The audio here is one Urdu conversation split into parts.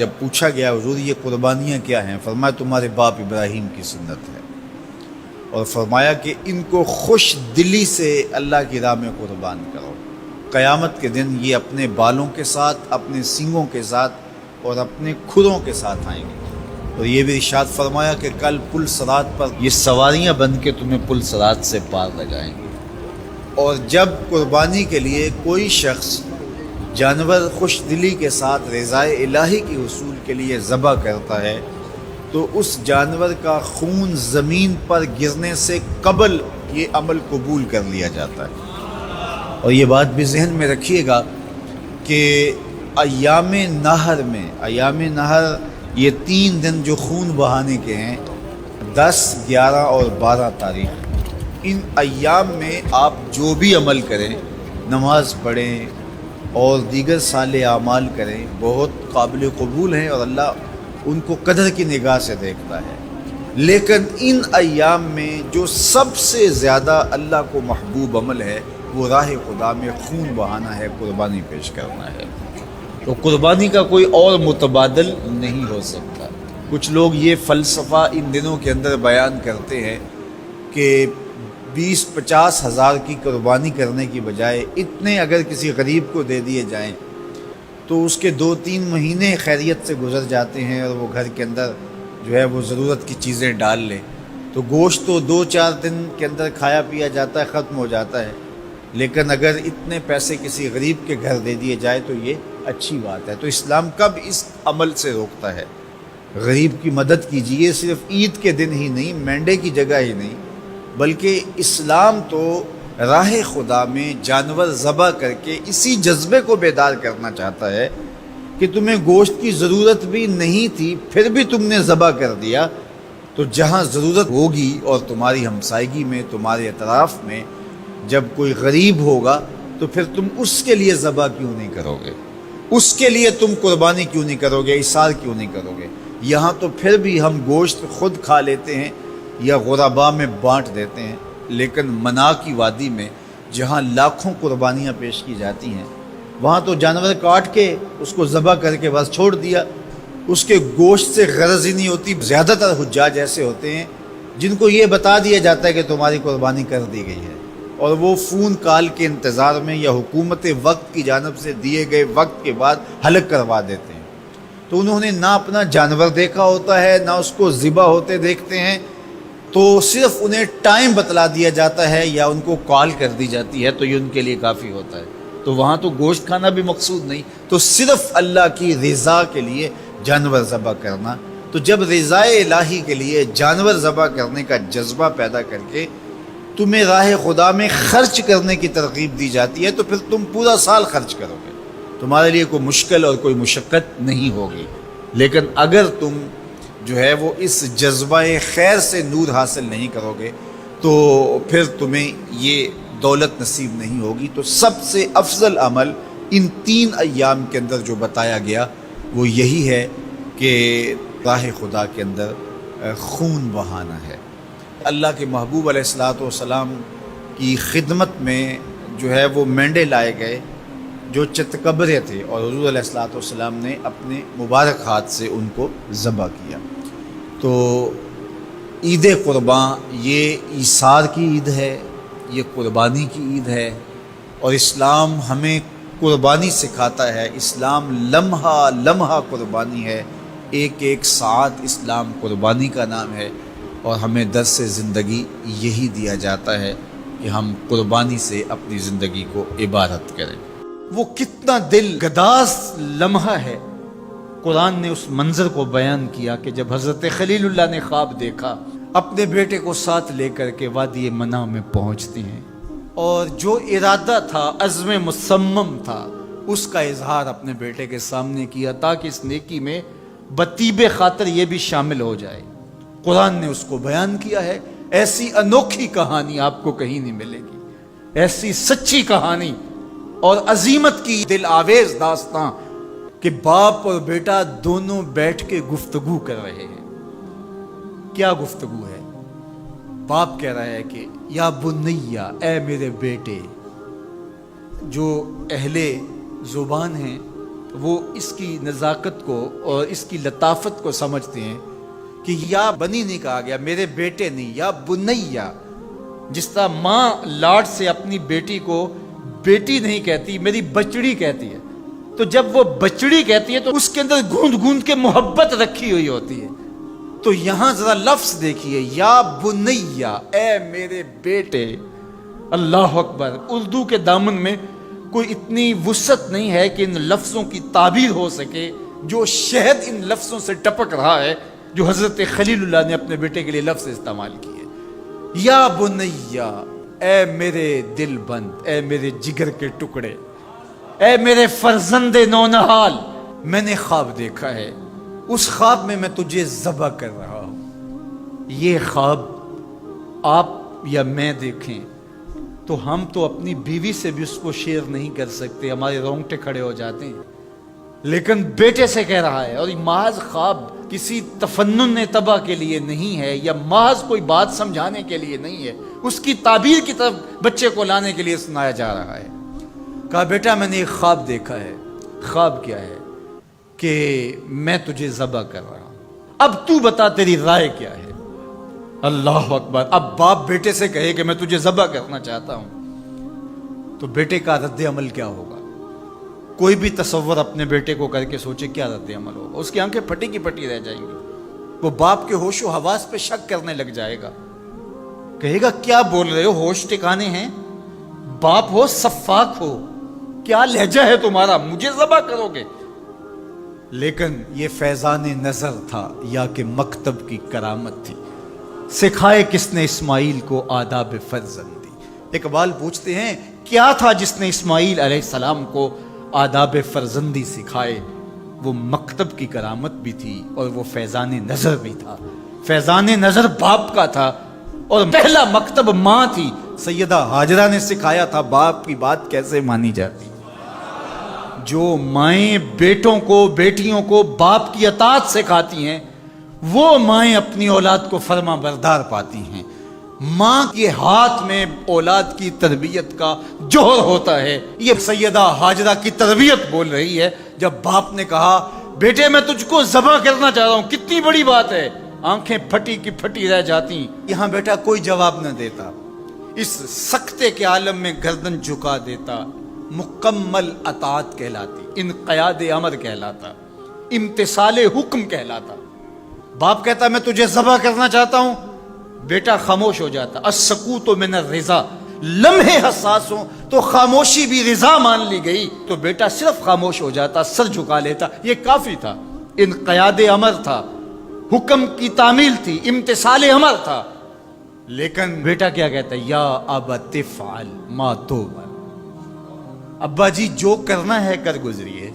جب پوچھا گیا حضور یہ قربانیاں کیا ہیں، فرمایا تمہارے باپ ابراہیم کی سنت ہے، اور فرمایا کہ ان کو خوش دلی سے اللہ کی راہ میں قربان کرو، قیامت کے دن یہ اپنے بالوں کے ساتھ، اپنے سینگوں کے ساتھ اور اپنے کھروں کے ساتھ آئیں گے۔ اور یہ بھی ارشاد فرمایا کہ کل پل صراط پر یہ سواریاں بن کے تمہیں پل صراط سے پار لگائیں گے۔ اور جب قربانی کے لیے کوئی شخص جانور خوش دلی کے ساتھ رضائے الہی کی حصول کے لیے ذبح کرتا ہے تو اس جانور کا خون زمین پر گرنے سے قبل یہ عمل قبول کر لیا جاتا ہے۔ اور یہ بات بھی ذہن میں رکھیے گا کہ ایام نہر یہ 3 دن جو خون بہانے کے ہیں، 10، 11 اور 12 تاریخ، ان ایام میں آپ جو بھی عمل کریں، نماز پڑھیں اور دیگر صالح اعمال کریں، بہت قابل قبول ہیں اور اللہ ان کو قدر کی نگاہ سے دیکھتا ہے۔ لیکن ان ایام میں جو سب سے زیادہ اللہ کو محبوب عمل ہے وہ راہ خدا میں خون بہانا ہے، قربانی پیش کرنا ہے۔ تو قربانی کا کوئی اور متبادل نہیں ہو سکتا۔ کچھ لوگ یہ فلسفہ ان دنوں کے اندر بیان کرتے ہیں کہ 20-50 ہزار کی قربانی کرنے کی بجائے اتنے اگر کسی غریب کو دے دیے جائیں تو اس کے 2-3 مہینے خیریت سے گزر جاتے ہیں اور وہ گھر کے اندر جو ہے وہ ضرورت کی چیزیں ڈال لے، تو گوشت تو 2-4 دن کے اندر کھایا پیا جاتا ہے، ختم ہو جاتا ہے۔ لیکن اگر اتنے پیسے کسی غریب کے گھر دے دیے جائے تو یہ اچھی بات ہے۔ تو اسلام کب اس عمل سے روکتا ہے؟ غریب کی مدد کیجیے، صرف عید کے دن ہی نہیں، مینڈے کی جگہ ہی نہیں، بلکہ اسلام تو راہ خدا میں جانور ذبح کر کے اسی جذبے کو بیدار کرنا چاہتا ہے کہ تمہیں گوشت کی ضرورت بھی نہیں تھی پھر بھی تم نے ذبح کر دیا، تو جہاں ضرورت ہوگی اور تمہاری ہمسائیگی میں، تمہارے اطراف میں جب کوئی غریب ہوگا تو پھر تم اس کے لیے ذبح کیوں نہیں کرو گے؟ اس کے لیے تم قربانی کیوں نہیں کرو گے؟ اِیثار کیوں نہیں کرو گے؟ یہاں تو پھر بھی ہم گوشت خود کھا لیتے ہیں یا غرباء میں بانٹ دیتے ہیں، لیکن منا کی وادی میں جہاں لاکھوں قربانیاں پیش کی جاتی ہیں وہاں تو جانور کاٹ کے اس کو ذبح کر کے بس چھوڑ دیا، اس کے گوشت سے غرض ہی نہیں ہوتی۔ زیادہ تر حجاج ایسے ہوتے ہیں جن کو یہ بتا دیا جاتا ہے کہ تمہاری قربانی کر دی گئی ہے، اور وہ فون کال کے انتظار میں یا حکومت وقت کی جانب سے دیے گئے وقت کے بعد حلق کروا دیتے ہیں۔ تو انہوں نے نہ اپنا جانور دیکھا ہوتا ہے، نہ اس کو ذبح ہوتے دیکھتے ہیں، تو صرف انہیں ٹائم بتلا دیا جاتا ہے یا ان کو کال کر دی جاتی ہے تو یہ ان کے لیے کافی ہوتا ہے۔ تو وہاں تو گوشت کھانا بھی مقصود نہیں، تو صرف اللہ کی رضا کے لیے جانور ذبح کرنا۔ تو جب رضائے الہی کے لیے جانور ذبح کرنے کا جذبہ پیدا کر کے تمہیں راہ خدا میں خرچ کرنے کی ترغیب دی جاتی ہے تو پھر تم پورا سال خرچ کرو گے، تمہارے لیے کوئی مشکل اور کوئی مشقت نہیں ہوگی۔ لیکن اگر تم جو ہے وہ اس جذبہ خیر سے نور حاصل نہیں کرو گے تو پھر تمہیں یہ دولت نصیب نہیں ہوگی۔ تو سب سے افضل عمل ان 3 ایام کے اندر جو بتایا گیا وہ یہی ہے کہ راہ خدا کے اندر خون بہانا ہے۔ اللہ کے محبوب علیہ الصلوۃ والسلام کی خدمت میں جو ہے وہ مینڈے لائے گئے جو چتکبرے تھے، اور حضور علیہ الصلوۃ والسلام نے اپنے مبارک ہاتھ سے ان کو ذبح کیا۔ تو عید قرباں یہ ایثار کی عید ہے، یہ قربانی کی عید ہے، اور اسلام ہمیں قربانی سکھاتا ہے۔ اسلام لمحہ لمحہ قربانی ہے، ایک ایک ساعت اسلام قربانی کا نام ہے، اور ہمیں درس زندگی یہی دیا جاتا ہے کہ ہم قربانی سے اپنی زندگی کو عبادت کریں۔ وہ کتنا دل گداز لمحہ ہے، قرآن نے اس منظر کو بیان کیا کہ جب حضرت خلیل اللہ نے خواب دیکھا، اپنے بیٹے کو ساتھ لے کر کے وادی منع میں پہنچتے ہیں، اور جو ارادہ تھا، عزم مصمم تھا، اس کا اظہار اپنے بیٹے کے سامنے کیا تاکہ اس نیکی میں بطیب خاطر یہ بھی شامل ہو جائے۔ قرآن نے اس کو بیان کیا ہے۔ ایسی انوکھی کہانی آپ کو کہیں نہیں ملے گی، ایسی سچی کہانی اور عظیمت کی دل آویز داستان کہ باپ اور بیٹا دونوں بیٹھ کے گفتگو کر رہے ہیں۔ کیا گفتگو ہے؟ باپ کہہ رہا ہے کہ یا بنیا، اے میرے بیٹے، جو اہل زبان ہیں وہ اس کی نزاکت کو اور اس کی لطافت کو سمجھتے ہیں کہ یا بنی نہیں کہا گیا، میرے بیٹے نہیں، یا بنیا، جس طرح ماں لاڈ سے اپنی بیٹی کو بیٹی نہیں کہتی، میری بچڑی کہتی ہے، تو جب وہ بچڑی کہتی ہے تو اس کے اندر گوند گوند کے محبت رکھی ہوئی ہوتی ہے۔ تو یہاں ذرا لفظ دیکھیے، یا بنیا، اے میرے بیٹے۔ اللہ اکبر۔ اردو کے دامن میں کوئی اتنی وسعت نہیں ہے کہ ان لفظوں کی تعبیر ہو سکے جو شہد ان لفظوں سے ٹپک رہا ہے جو حضرت خلیل اللہ نے اپنے بیٹے کے لیے لفظ استعمال کیے۔ یا بنیا، اے میرے دل بند، اے میرے جگر کے ٹکڑے، اے میرے فرزند نونہال، میں نے خواب دیکھا ہے، اس خواب میں تجھے ذبح کر رہا ہوں۔ یہ خواب آپ یا میں دیکھیں تو ہم تو اپنی بیوی سے بھی اس کو شیئر نہیں کر سکتے، ہمارے رونگٹے کھڑے ہو جاتے ہیں، لیکن بیٹے سے کہہ رہا ہے، اور یہ محض خواب کسی تفنن تباہ کے لیے نہیں ہے یا محض کوئی بات سمجھانے کے لیے نہیں ہے، اس کی تعبیر کی طرف بچے کو لانے کے لیے سنایا جا رہا ہے۔ کہا بیٹا میں نے ایک خواب دیکھا ہے۔ خواب کیا ہے؟ کہ میں تجھے ذبح کر رہا ہوں، اب تو بتا تیری رائے کیا ہے؟ اللہ اکبر۔ اب باپ بیٹے سے کہے کہ میں تجھے ذبح کرنا چاہتا ہوں تو بیٹے کا رد عمل کیا ہوگا؟ کوئی بھی تصور اپنے بیٹے کو کر کے سوچے کیا رد عمل ہوگا؟ اس کی آنکھیں پھٹی کی پھٹی رہ جائیں گی، وہ باپ کے ہوش و حواس پہ شک کرنے لگ جائے گا، کہے گا کیا بول رہے ہو، ہوش ٹھکانے ہیں؟ باپ ہو، سفاک ہو، کیا لہجہ ہے تمہارا، مجھے ذبح کرو گے؟ لیکن یہ فیضان نظر تھا یا کہ مکتب کی کرامت تھی؟ سکھائے کس نے اسماعیل کو آداب فرزندی؟ اقبال پوچھتے ہیں کیا تھا جس نے اسماعیل علیہ السلام کو آداب فرزندی سکھائے؟ وہ مکتب کی کرامت بھی تھی اور وہ فیضان نظر بھی تھا۔ فیضان نظر باپ کا تھا اور پہلا مکتب ماں تھی۔ سیدہ ہاجرہ نے سکھایا تھا باپ کی بات کیسے مانی جاتی۔ جو مائیں بیٹوں کو، بیٹیوں کو باپ کی اطاعت سکھاتی ہیں، وہ مائیں اپنی اولاد کو فرما بردار پاتی ہیں۔ ماں کے ہاتھ میں اولاد کی تربیت کا جوہر ہوتا ہے۔ یہ سیدہ ہاجرہ کی تربیت بول رہی ہے جب باپ نے کہا بیٹے میں تجھ کو ذبح کرنا چاہ رہا ہوں، کتنی بڑی بات ہے، آنکھیں پھٹی کی پھٹی رہ جاتی۔ یہاں بیٹا کوئی جواب نہ دیتا، اس سکتے کے عالم میں گردن جھکا دیتا۔ مکمل اطاعت کہلاتی، انقیاد امر کہلاتا، امتثال حکم کہلاتا۔ باپ کہتا میں تجھے ذبح کرنا چاہتا ہوں، بیٹا خاموش ہو جاتا۔ السکوت من الرضا، لمحے حساس ہوں تو خاموشی بھی رضا مان لی گئی تو بیٹا صرف خاموش ہو جاتا، سر جھکا لیتا، یہ کافی تھا۔ انقیاد امر تھا، حکم کی تعمیل تھی، امتثال امر تھا۔ لیکن بیٹا کیا کہتا ہے؟ یا ابت افعل ما تؤمر، ابا جی جو کرنا ہے کر گزریے۔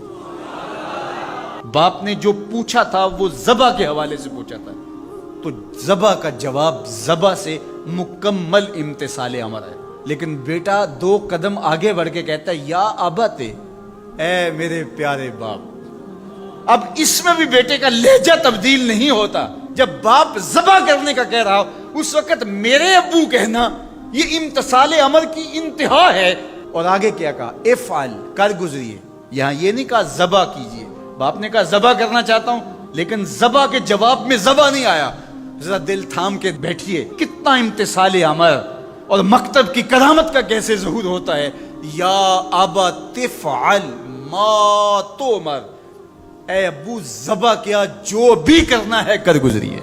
باپ نے جو پوچھا تھا وہ ذبح کے حوالے سے پوچھا تھا، تو ذبح کا جواب ذبح سے مکمل امتثال امر ہے۔ لیکن بیٹا دو قدم آگے بڑھ کے کہتا ہے یا ابت، اے میرے پیارے باپ۔ اب اس میں بھی بیٹے کا لہجہ تبدیل نہیں ہوتا۔ جب باپ ذبح کرنے کا کہہ رہا ہو اس وقت میرے ابو کہنا یہ امتثال امر کی انتہا ہے۔ اور آگے کیا کہا؟ افعل، کر گزریے۔ یہاں یہ نہیں کہا ذبح کیجیے، باپ نے کہا ذبح کرنا چاہتا ہوں، لیکن ذبح کے جواب میں ذبح نہیں آیا۔ ذرا دل تھام کے بیٹھیے، کتنا امتثال امر اور مکتب کی کرامت کا کیسے ظہور ہوتا ہے۔ یا ابا تفعل ما تؤمر، اے ابو ذبح کیا، جو بھی کرنا ہے کر گزریے۔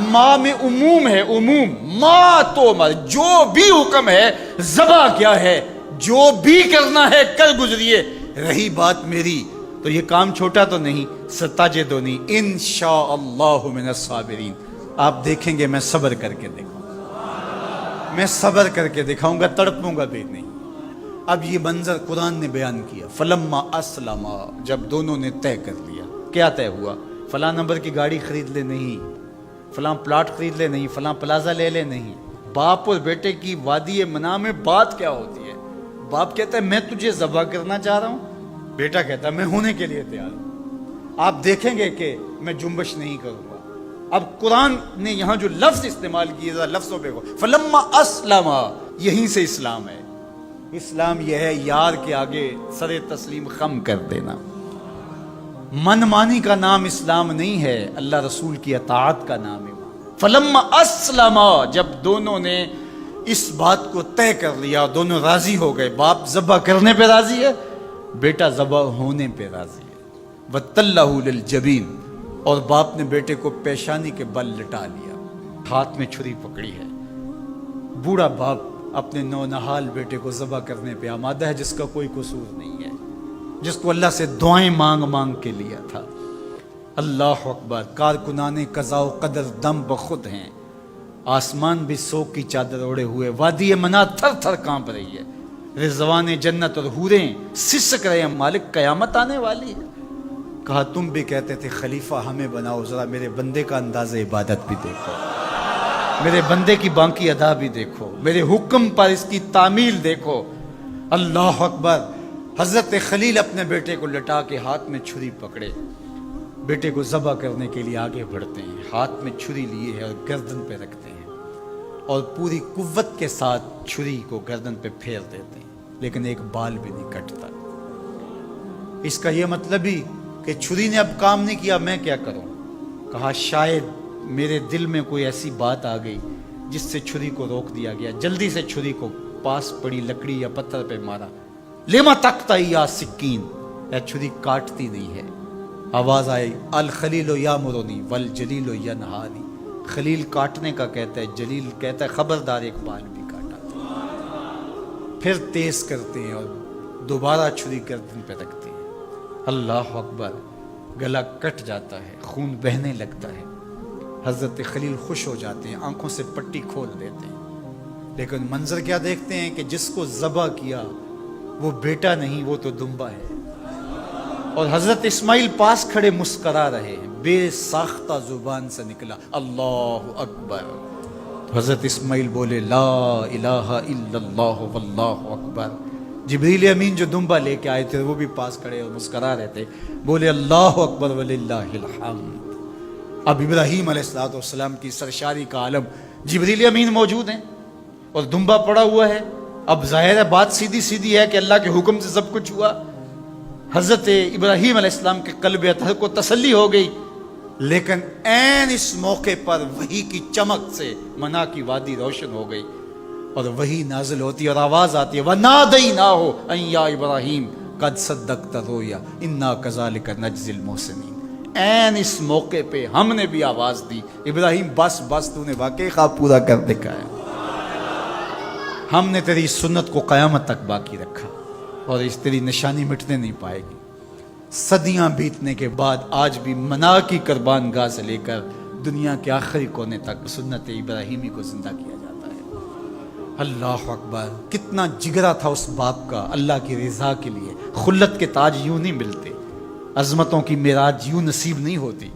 ماں میں عموم ہے، عموم، ما تؤمر، جو بھی حکم ہے، ذبح کیا ہے، جو بھی کرنا ہے کر گزریے۔ رہی بات میری تو یہ کام چھوٹا تو نہیں، ستجدنی انشاءاللہ من الصابرین۔ آپ دیکھیں گے میں صبر کر کے دکھاؤں گا، میں صبر کر کے دکھاؤں گا، تڑپوں گا بھی نہیں۔ اب یہ منظر قرآن نے بیان کیا۔ فلما اسلما، جب دونوں نے طے کر لیا۔ کیا طے ہوا؟ فلاں نمبر کی گاڑی خرید لے نہیں، فلاں پلاٹ خرید لے نہیں، فلاں پلازا لے لے نہیں۔ باپ اور بیٹے کی وادی منع میں بات کیا ہوتی ہے؟ باپ کہتا ہے میں تجھے ذبح کرنا چاہ رہا ہوں، بیٹا کہتا ہے میں ہونے کے لیے تیار ہوں۔ آپ دیکھیں گے کہ میں جنبش نہیں کروں گا۔ اب قرآن نے یہاں جو لفظ استعمال کیے ذرا لفظوں پہ کو، فلما اسلما، یہیں سے اسلام ہے۔ اسلام یہ ہے یار کے آگے سر تسلیم خم کر دینا. من مانی کا نام اسلام نہیں ہے، اللہ رسول کی اطاعت کا نام ہے. فلما اسلما، جب دونوں نے اس بات کو طے کر لیا، دونوں راضی ہو گئے، باپ ذبح کرنے پہ راضی ہے، بیٹا ذبح ہونے پہ راضی ہے. وَتَلَّهُ لِلْجَبِينِ، اور باپ نے بیٹے کو پیشانی کے بل لٹا لیا، ہاتھ میں چھری پکڑی ہے. بوڑھا باپ اپنے نونہال بیٹے کو ذبح کرنے پہ آمادہ ہے، جس کا کوئی قصور نہیں ہے، جس کو اللہ سے دعائیں مانگ مانگ کے لیا تھا. اللہ اکبر. کارکنان قضاء و قدر دم بخود ہیں، آسمان بھی سوگ کی چادر اوڑے ہوئے، وادی منا تھر تھر کانپ رہی ہے، رضوان جنت اور حوریں سسک رہے ہیں، مالک قیامت آنے والی ہے. کہا تم بھی کہتے تھے خلیفہ ہمیں بناؤ، ذرا میرے بندے کا انداز عبادت بھی دیکھو، میرے بندے کی باقی ادا بھی دیکھو، میرے حکم پر اس کی تعمیل دیکھو. اللہ اکبر. حضرت خلیل اپنے بیٹے کو لٹا کے ہاتھ میں چھری پکڑے، بیٹے کو ذبح کرنے کے لیے آگے بڑھتے ہیں، ہاتھ میں چھری لیے ہے اور گردن پہ رکھتے ہیں اور پوری قوت کے ساتھ چھری کو گردن پہ پھیر دیتے ہیں، لیکن ایک بال بھی نہیں کٹتا. اس کا یہ مطلب ہی کہ چھری نے اب کام نہیں کیا، میں کیا کروں. کہا شاید میرے دل میں کوئی ایسی بات آ گئی جس سے چھری کو روک دیا گیا. جلدی سے چھری کو پاس پڑی لکڑی یا پتھر پہ مارا. لما تقطع یا سکین، اے چھری کاٹتی نہیں ہے. آواز آئی الخلیل یامرنی والجلیل ینہانی، خلیل کاٹنے کا کہتا ہے، جلیل کہتا ہے خبردار ایک بال بھی کاٹا. پھر تیز کرتے ہیں اور دوبارہ چھری گردن پہ رکھتے ہیں. اللہ اکبر. گلا کٹ جاتا ہے، خون بہنے لگتا ہے. حضرت خلیل خوش ہو جاتے ہیں، آنکھوں سے پٹی کھول دیتے ہیں، لیکن منظر کیا دیکھتے ہیں کہ جس کو ذبح کیا وہ بیٹا نہیں، وہ تو دمبا ہے. اور حضرت اسماعیل پاس کھڑے مسکرا رہے ہیں. بے ساختہ زبان سے نکلا اللہ اکبر. حضرت اسماعیل بولے لا الہ الا اللہ واللہ اکبر. جبریل امین جو دمبا لے کے آئے تھے وہ بھی پاس کھڑے اور مسکرا رہے تھے، بولے اللہ اکبر وللہ الحمد. اب ابراہیم علیہ السلام کی سرشاری کا عالم، جبریل امین موجود ہیں اور دمبا پڑا ہوا ہے. اب ظاہر ہے بات سیدھی سیدھی ہے کہ اللہ کے حکم سے سب کچھ ہوا. حضرت ابراہیم علیہ السلام کے قلب اطہر کو تسلی ہو گئی، لیکن عین اس موقع پر وحی کی چمک سے منا کی وادی روشن ہو گئی اور وحی نازل ہوتی اور آواز آتی ہے وَنَادَيْنَاهُ أَن يَا إِبْرَاهِيمُ قَدْ صَدَّقْتَ الرُّؤْيَا إِنَّا كَذَلِكَ نَجْزِي الْمُحْسِنِينَ. عین اس موقع پہ ہم نے بھی آواز دی ابراہیم بس بس، تو نے واقعی خواب پورا کر دکھایا. ہم نے تیری سنت کو قیامت تک باقی رکھا اور اس تیری نشانی مٹنے نہیں پائے گی. صدیاں بیتنے کے بعد آج بھی منا کی قربان گاہ سے لے کر دنیا کے آخری کونے تک سنت ابراہیمی کو زندہ کیا جاتا ہے. اللہ اکبر. کتنا جگرا تھا اس باپ کا اللہ کی رضا کے لیے. خلت کے تاج یوں نہیں ملتے، عظمتوں کی معراج یوں نصیب نہیں ہوتی.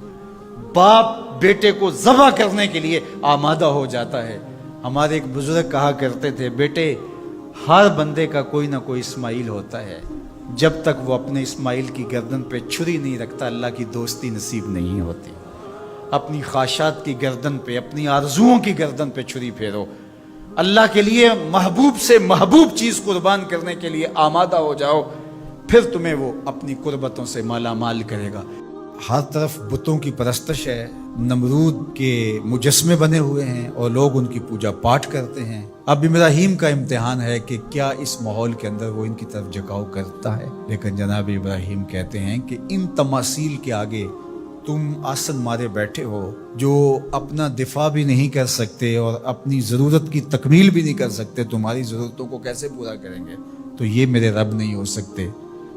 باپ بیٹے کو ذبح کرنے کے لیے آمادہ ہو جاتا ہے. ہمارے ایک بزرگ کہا کرتے تھے بیٹے ہر بندے کا کوئی نہ کوئی اسماعیل ہوتا ہے، جب تک وہ اپنے اسماعیل کی گردن پہ چھری نہیں رکھتا اللہ کی دوستی نصیب نہیں ہوتی. اپنی خواہشات کی گردن پہ، اپنی آرزوؤں کی گردن پہ چھری پھیرو. اللہ کے لیے محبوب سے محبوب چیز قربان کرنے کے لیے آمادہ ہو جاؤ، پھر تمہیں وہ اپنی قربتوں سے مالا مال کرے گا. ہر طرف بتوں کی پرستش ہے، نمرود کے مجسمے بنے ہوئے ہیں اور لوگ ان کی پوجا پاٹ کرتے ہیں. اب ابراہیم کا امتحان ہے کہ کیا اس ماحول کے اندر وہ ان کی طرف جھکاؤ کرتا ہے. لیکن جناب ابراہیم کہتے ہیں کہ ان تماثیل کے آگے تم آسن مارے بیٹھے ہو، جو اپنا دفاع بھی نہیں کر سکتے اور اپنی ضرورت کی تکمیل بھی نہیں کر سکتے، تمہاری ضرورتوں کو کیسے پورا کریں گے؟ تو یہ میرے رب نہیں ہو سکتے.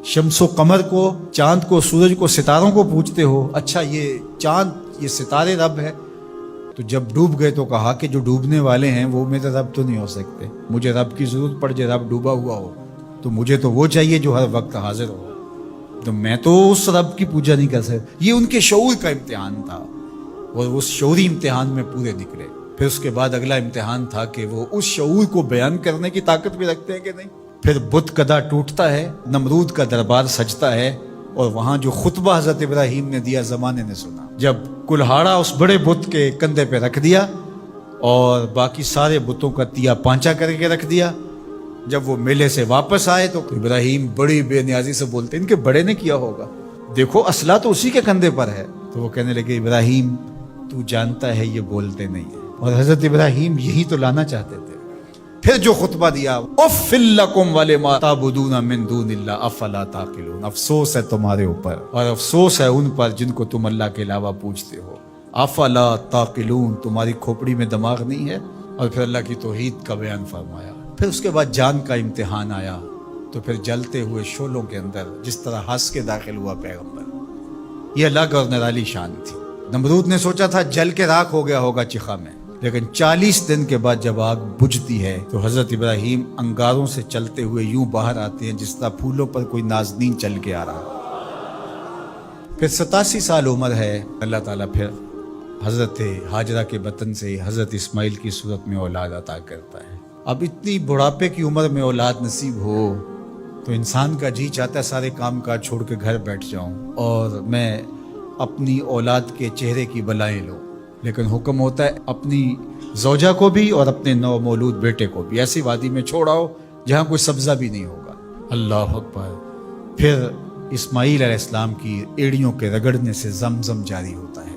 شمس و قمر کو، چاند کو، سورج کو، ستاروں کو پوجتے ہو، اچھا یہ چاند یہ ستارے رب ہے؟ تو جب ڈوب گئے تو کہا کہ جو ڈوبنے والے ہیں وہ میرے رب تو نہیں ہو سکتے. مجھے رب کی ضرورت پڑ جائے، رب ڈوبا ہوا ہو تو مجھے تو وہ چاہیے جو ہر وقت حاضر ہو، تو میں تو اس رب کی پوجا نہیں کر سکتا. یہ ان کے شعور کا امتحان تھا اور اس شعوری امتحان میں پورے نکلے. پھر اس کے بعد اگلا امتحان تھا کہ وہ اس شعور کو بیان کرنے کی طاقت بھی رکھتے ہیں کہ نہیں. پھر بت کدا ٹوٹتا ہے، نمرود کا دربار سجتا ہے اور وہاں جو خطبہ حضرت ابراہیم نے دیا زمانے نے سنا. جب کلہاڑا اس بڑے بت کے کندھے پہ رکھ دیا اور باقی سارے بتوں کا تیا پانچا کر کے رکھ دیا، جب وہ میلے سے واپس آئے تو ابراہیم بڑی بے نیازی سے بولتے ان کے بڑے نے کیا ہوگا، دیکھو اسلحہ تو اسی کے کندھے پر ہے۔ تو وہ کہنے لگے ابراہیم تو جانتا ہے یہ بولتے نہیں ہیں، اور حضرت ابراہیم یہی تو لانا چاہتے تھے۔ پھر جو خطبہ دیا، اف لکم ولما تعبدون من دون اللہ افلا تعقلون، افسوس ہے تمہارے اوپر اور افسوس ہے ان پر جن کو تم اللہ کے علاوہ پوجتے ہو، افلا تعقلون، تمہاری کھوپڑی میں دماغ نہیں ہے۔ اور پھر اللہ کی توحید کا بیان فرمایا۔ پھر اس کے بعد جان کا امتحان آیا، تو پھر جلتے ہوئے شعلوں کے اندر جس طرح ہنس کے داخل ہوا پیغمبر، یہ الگ اور نرالی شان تھی۔ نمرود نے سوچا تھا جل کے راکھ ہو گیا ہوگا چخا میں، لیکن 40 دن کے بعد جب آگ بجھتی ہے تو حضرت ابراہیم انگاروں سے چلتے ہوئے یوں باہر آتے ہیں جس طرح پھولوں پر کوئی نازنین چل کے آ رہا۔ پھر 87 سال عمر ہے، اللہ تعالیٰ پھر حضرت ہاجرہ کے بطن سے حضرت اسماعیل کی صورت میں اولاد عطا کرتا ہے۔ اب اتنی بڑھاپے کی عمر میں اولاد نصیب ہو تو انسان کا جی چاہتا ہے سارے کام کاج چھوڑ کے گھر بیٹھ جاؤں اور میں اپنی اولاد کے چہرے کی بلائیں لوں، لیکن حکم ہوتا ہے اپنی زوجہ کو بھی اور اپنے نو مولود بیٹے کو بھی ایسی وادی میں چھوڑاؤ جہاں کوئی سبزہ بھی نہیں ہوگا۔ اللہ اکبر۔ پھر اسماعیل علیہ السلام کی ایڑیوں کے رگڑنے سے زمزم جاری ہوتا ہے۔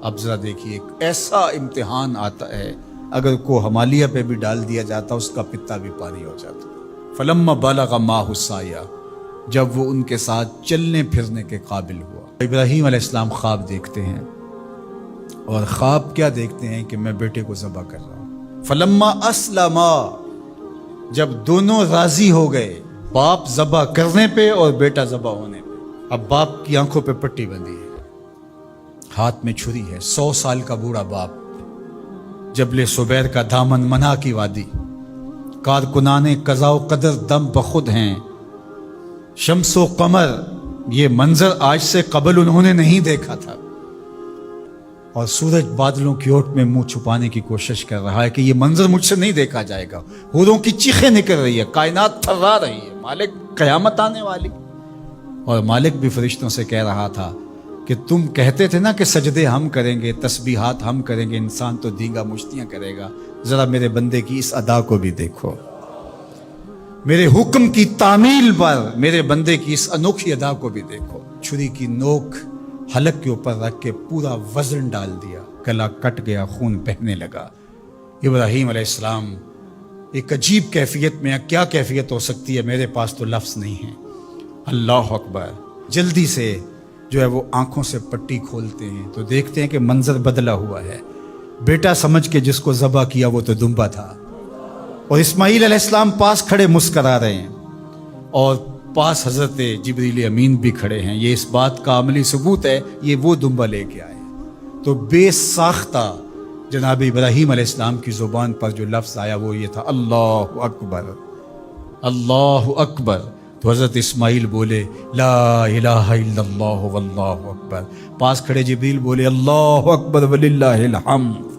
اب ذرا دیکھیے ایک ایسا امتحان آتا ہے، اگر کو ہمالیہ پہ بھی ڈال دیا جاتا اس کا پتا بھی پانی ہو جاتا۔ فلما بلغ معہ السعی، جب وہ ان کے ساتھ چلنے پھرنے کے قابل ہوا۔ ابراہیم علیہ السلام خواب دیکھتے ہیں، اور خواب کیا دیکھتے ہیں کہ میں بیٹے کو ذبح کر رہا ہوں۔ فلما اسلما، جب دونوں راضی ہو گئے، باپ ذبح کرنے پہ اور بیٹا ذبح ہونے پہ، اب باپ کی آنکھوں پہ پٹی بندھی ہے، ہاتھ میں چھری ہے، 100 سال کا بوڑھا باپ، جبل سبیر کا دامن منا کی وادی، کارکنان قضاء و قدر دم بخود ہیں، شمس و قمر، یہ منظر آج سے قبل انہوں نے نہیں دیکھا تھا، اور سورج بادلوں کی اوٹ میں منہ چھپانے کی کوشش کر رہا ہے کہ یہ منظر مجھ سے نہیں دیکھا جائے گا، حوروں کی چیخیں نکل رہی ہے، کائنات تھرا رہی ہے، مالک قیامت آنے والی۔ اور مالک بھی فرشتوں سے کہہ رہا تھا کہ تم کہتے تھے نا کہ سجدے ہم کریں گے، تسبیحات ہم کریں گے، انسان تو دینگا مشتیاں کرے گا، ذرا میرے بندے کی اس ادا کو بھی دیکھو، میرے حکم کی تعمیل پر میرے بندے کی اس انوکھی ادا کو بھی دیکھو۔ چھری کی نوک حلق کے اوپر رکھ کے پورا وزن ڈال دیا، گلا کٹ گیا، خون بہنے لگا۔ ابراہیم علیہ السلام ایک عجیب کیفیت میں، کیا کیفیت ہو سکتی ہے، میرے پاس تو لفظ نہیں ہے۔ اللہ اکبر۔ جلدی سے جو ہے وہ آنکھوں سے پٹی کھولتے ہیں تو دیکھتے ہیں کہ منظر بدلا ہوا ہے، بیٹا سمجھ کے جس کو ذبح کیا وہ تو دمبا تھا، اور اسماعیل علیہ السلام پاس کھڑے مسکرا رہے ہیں، اور پاس حضرت جبریل امین بھی کھڑے ہیں۔ یہ اس بات کا عملی ثبوت ہے یہ وہ دمبا لے کے آئے۔ تو بے ساختہ جناب ابراہیم علیہ السلام کی زبان پر جو لفظ آیا وہ یہ تھا، اللہ اکبر، اللہ اکبر۔ تو حضرت اسماعیل بولے لا الہ الا اللہ واللہ اکبر، پاس کھڑے جبریل بولے اللہ اکبر وللہ الحمد۔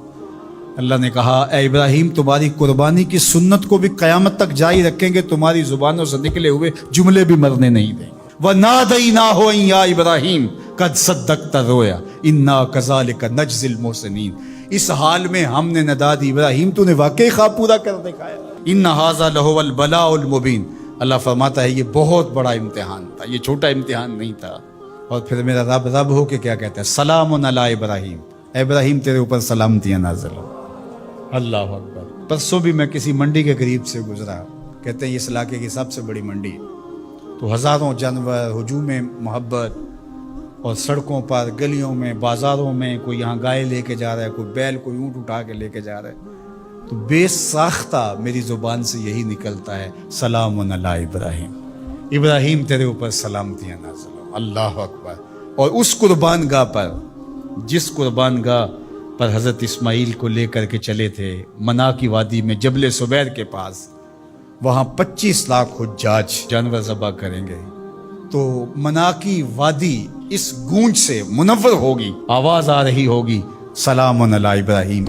اللہ نے کہا اے ابراہیم تمہاری قربانی کی سنت کو بھی قیامت تک جاری رکھیں گے، تمہاری زبانوں سے نکلے ہوئے جملے بھی مرنے نہیں دیں گے۔ وَنَادَيْنَاهُ أَن يَا إِبْرَاهِيمُ قَدْ صَدَّقْتَ الرُّؤْيَا إِنَّا كَذَلِكَ نَجْزِي الْمُحْسِنِينَ، اس حال میں ہم نے ندا دی ابراہیم تو نے واقعی خواب پورا کر دکھایا۔ إِنَّ هَذَا لَهُوَ الْبَلَاءُ الْمُبِينُ، اللہ فرماتا ہے یہ بہت بڑا امتحان تھا، یہ چھوٹا امتحان نہیں تھا۔ اور پھر میرا رب ہو کے کیا کہتا ہے، سلام علی ابراہیم، اے ابراہیم تیرے اوپر سلامتیاں نازل ہو۔ اللہ اکبر۔ پرسوں بھی میں کسی منڈی کے قریب سے گزرا، کہتے ہیں اس علاقے کی سب سے بڑی منڈی، تو ہزاروں جانور، ہجوم محبت، اور سڑکوں پر، گلیوں میں، بازاروں میں کوئی یہاں گائے لے کے جا رہا ہے، کوئی بیل، کوئی اونٹ اٹھا کے لے کے جا رہا ہے، تو بے ساختہ میری زبان سے یہی نکلتا ہے سلام علی ابراہیم، ابراہیم تیرے اوپر سلامتیاں نازل ہو۔ اللہ اکبر۔ اور اس قربان گاہ پر، جس قربان گاہ پر حضرت اسماعیل کو لے کر کے چلے تھے، منا کی وادی میں جبل سبیر کے پاس، وہاں 25 لاکھ حجاج جانور ذبح کریں گے، تو منا کی وادی اس گونج سے منور ہوگی، آواز آ رہی ہوگی سلام علی ابراہیم۔